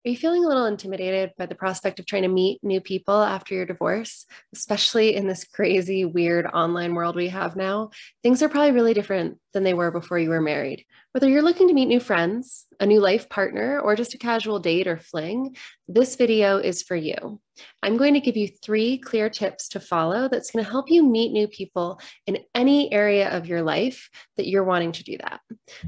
Are you feeling a little intimidated by the prospect of trying to meet new people after your divorce, especially in this crazy, weird online world we have now? Things are probably really different than they were before you were married. Whether you're looking to meet new friends, a new life partner, or just a casual date or fling, this video is for you. I'm going to give you 3 clear tips to follow that's going to help you meet new people in any area of your life that you're wanting to do that.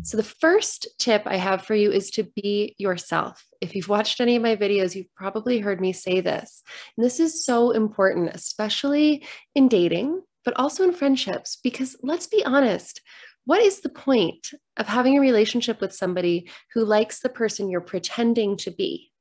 So the first tip I have for you is to be yourself. If you've watched any of my videos, you've probably heard me say this. And this is so important, especially in dating, but also in friendships, because let's be honest, what is the point of having a relationship with somebody who likes the person you're pretending to be?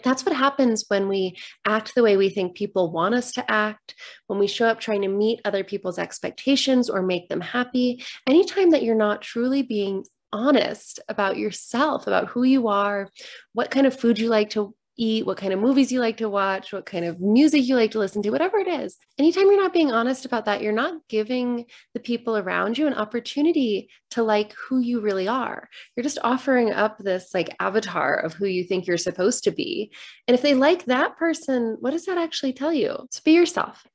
That's what happens when we act the way we think people want us to act, when we show up trying to meet other people's expectations or make them happy. Anytime that you're not truly being honest about yourself, about who you are, what kind of food you like to eat, what kind of movies you like to watch, what kind of music you like to listen to, whatever it is. Anytime you're not being honest about that, you're not giving the people around you an opportunity to like who you really are. You're just offering up this like avatar of who you think you're supposed to be. And if they like that person, what does that actually tell you? So be yourself.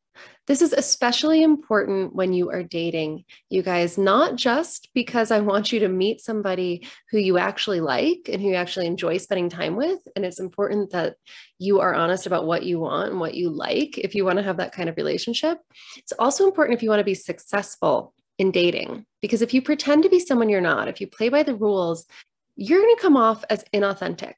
This is especially important when you are dating, you guys, not just because I want you to meet somebody who you actually like and who you actually enjoy spending time with. And it's important that you are honest about what you want and what you like if you want to have that kind of relationship. It's also important if you want to be successful in dating, because if you pretend to be someone you're not, if you play by the rules, you're going to come off as inauthentic.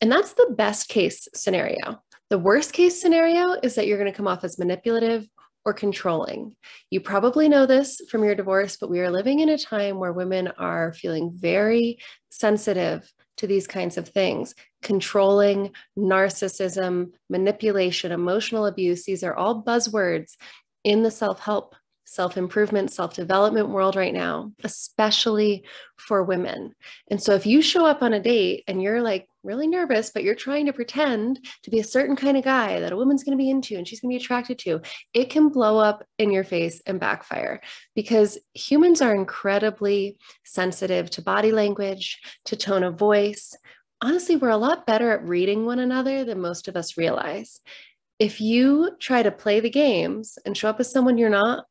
And that's the best case scenario. The worst case scenario is that you're going to come off as manipulative or controlling. You probably know this from your divorce, but we are living in a time where women are feeling very sensitive to these kinds of things. Controlling, narcissism, manipulation, emotional abuse, these are all buzzwords in the self-help, self-improvement, self-development world right now, especially for women. And so if you show up on a date and you're like really nervous, but you're trying to pretend to be a certain kind of guy that a woman's going to be into and she's going to be attracted to, it can blow up in your face and backfire, because humans are incredibly sensitive to body language, to tone of voice. Honestly, we're a lot better at reading one another than most of us realize. If you try to play the games and show up as someone you're not,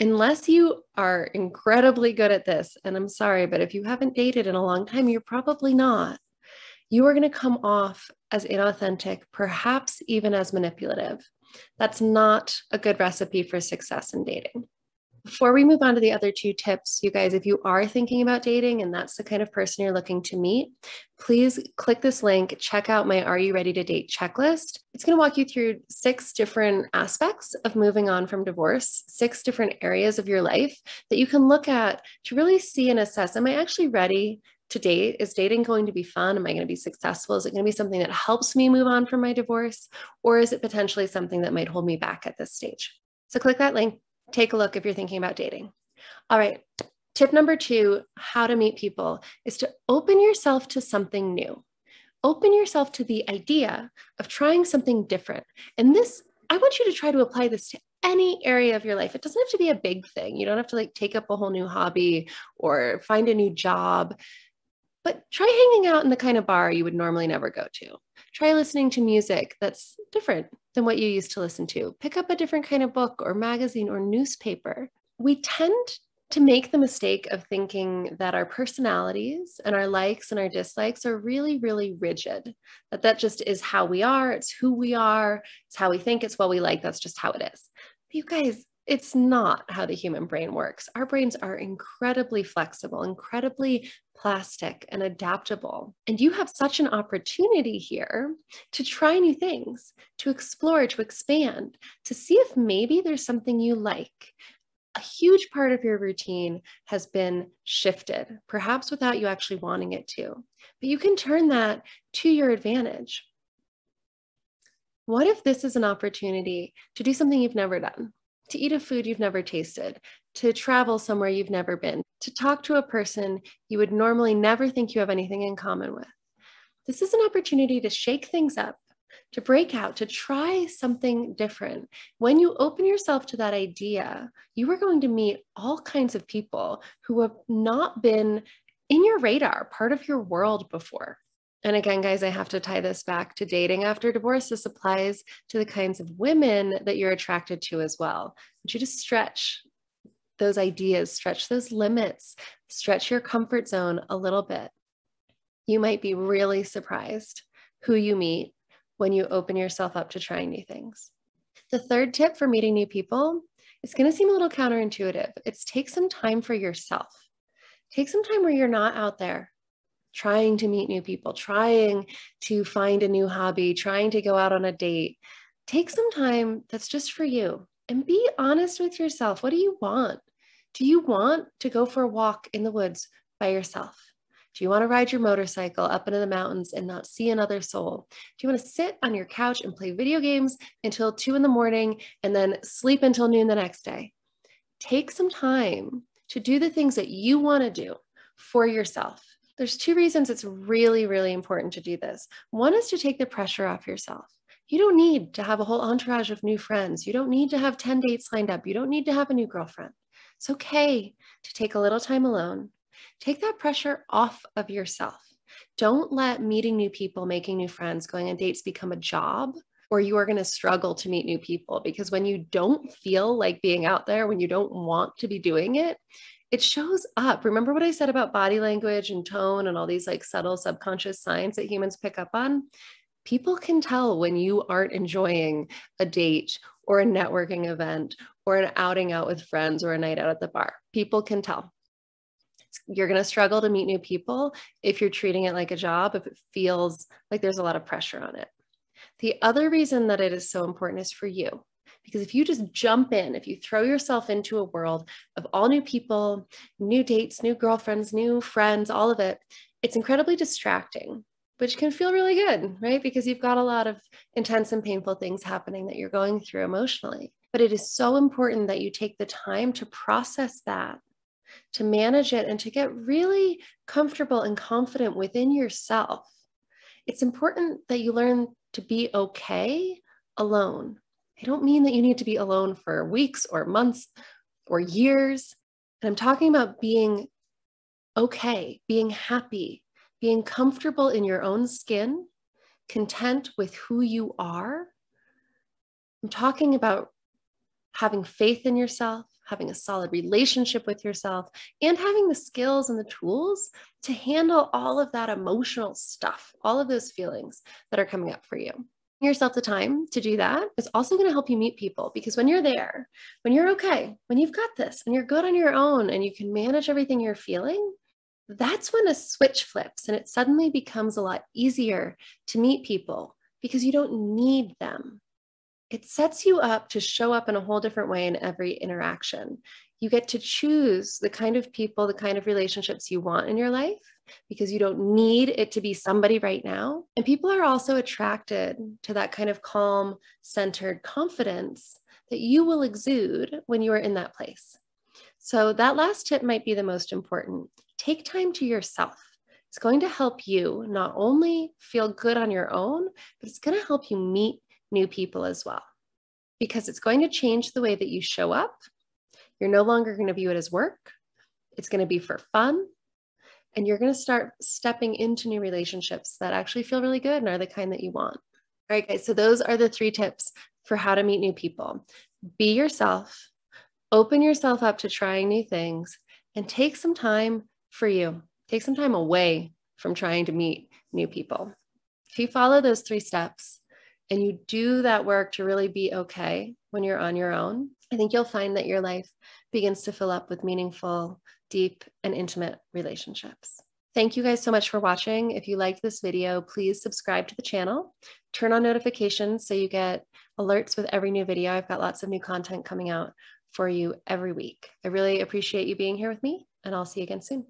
unless you are incredibly good at this, and I'm sorry, but if you haven't dated in a long time, you're probably not, you are going to come off as inauthentic, perhaps even as manipulative. That's not a good recipe for success in dating. Before we move on to the other 2 tips, you guys, if you are thinking about dating and that's the kind of person you're looking to meet, please click this link, check out my Are You Ready to Date checklist. It's going to walk you through 6 different aspects of moving on from divorce, 6 different areas of your life that you can look at to really see and assess, am I actually ready to date? Is dating going to be fun? Am I going to be successful? Is it going to be something that helps me move on from my divorce? Or is it potentially something that might hold me back at this stage? So click that link. Take a look if you're thinking about dating. All right. Tip number 2, how to meet people, is to open yourself to something new. Open yourself to the idea of trying something different. And this, I want you to try to apply this to any area of your life. It doesn't have to be a big thing. You don't have to like take up a whole new hobby or find a new job, but try hanging out in the kind of bar you would normally never go to. Try listening to music that's different than what you used to listen to. Pick up a different kind of book or magazine or newspaper. We tend to make the mistake of thinking that our personalities and our likes and our dislikes are really, really rigid, that just is how we are. It's who we are. It's how we think. It's what we like. That's just how it is. But you guys, it's not how the human brain works. Our brains are incredibly flexible, incredibly plastic and adaptable. And you have such an opportunity here to try new things, to explore, to expand, to see if maybe there's something you like. A huge part of your routine has been shifted, perhaps without you actually wanting it to, but you can turn that to your advantage. What if this is an opportunity to do something you've never done? To eat a food you've never tasted, to travel somewhere you've never been, to talk to a person you would normally never think you have anything in common with. This is an opportunity to shake things up, to break out, to try something different. When you open yourself to that idea, you are going to meet all kinds of people who have not been in your radar, part of your world before. And again, guys, I have to tie this back to dating after divorce. This applies to the kinds of women that you're attracted to as well. I want you to stretch those ideas, stretch those limits, stretch your comfort zone a little bit. You might be really surprised who you meet when you open yourself up to trying new things. The third tip for meeting new people, it's going to seem a little counterintuitive. It's take some time for yourself. Take some time where you're not out there trying to meet new people, trying to find a new hobby, trying to go out on a date. Take some time that's just for you and be honest with yourself. What do you want? Do you want to go for a walk in the woods by yourself? Do you want to ride your motorcycle up into the mountains and not see another soul? Do you want to sit on your couch and play video games until 2 a.m. and then sleep until noon the next day? Take some time to do the things that you want to do for yourself. There's 2 reasons it's really, really important to do this. One is to take the pressure off yourself. You don't need to have a whole entourage of new friends. You don't need to have 10 dates lined up. You don't need to have a new girlfriend. It's okay to take a little time alone. Take that pressure off of yourself. Don't let meeting new people, making new friends, going on dates become a job, or you are going to struggle to meet new people, because when you don't feel like being out there, when you don't want to be doing it, it shows up. Remember what I said about body language and tone and all these like subtle subconscious signs that humans pick up on? People can tell when you aren't enjoying a date or a networking event or an outing out with friends or a night out at the bar. People can tell. You're going to struggle to meet new people if you're treating it like a job, if it feels like there's a lot of pressure on it. The other reason that it is so important is for you. Because if you just jump in, if you throw yourself into a world of all new people, new dates, new girlfriends, new friends, all of it, it's incredibly distracting, which can feel really good, right? Because you've got a lot of intense and painful things happening that you're going through emotionally. But it is so important that you take the time to process that, to manage it, and to get really comfortable and confident within yourself. It's important that you learn to be okay alone. I don't mean that you need to be alone for weeks or months or years. And I'm talking about being okay, being happy, being comfortable in your own skin, content with who you are. I'm talking about having faith in yourself, having a solid relationship with yourself, and having the skills and the tools to handle all of that emotional stuff, all of those feelings that are coming up for you. Giving yourself the time to do that is also going to help you meet people, because when you're there, when you're okay, when you've got this, when you're good on your own and you can manage everything you're feeling, that's when a switch flips and it suddenly becomes a lot easier to meet people because you don't need them. It sets you up to show up in a whole different way in every interaction. You get to choose the kind of people, the kind of relationships you want in your life, because you don't need it to be somebody right now. And people are also attracted to that kind of calm, centered confidence that you will exude when you are in that place. So that last tip might be the most important. Take time to yourself. It's going to help you not only feel good on your own, but it's going to help you meet new people as well, because it's going to change the way that you show up. You're no longer going to view it as work. It's going to be for fun. And you're going to start stepping into new relationships that actually feel really good and are the kind that you want. All right, guys. So those are the 3 tips for how to meet new people. Be yourself, open yourself up to trying new things, and take some time for you. Take some time away from trying to meet new people. If you follow those 3 steps and you do that work to really be okay when you're on your own, I think you'll find that your life begins to fill up with meaningful, deep, and intimate relationships. Thank you guys so much for watching. If you liked this video, please subscribe to the channel, turn on notifications so you get alerts with every new video. I've got lots of new content coming out for you every week. I really appreciate you being here with me, and I'll see you again soon.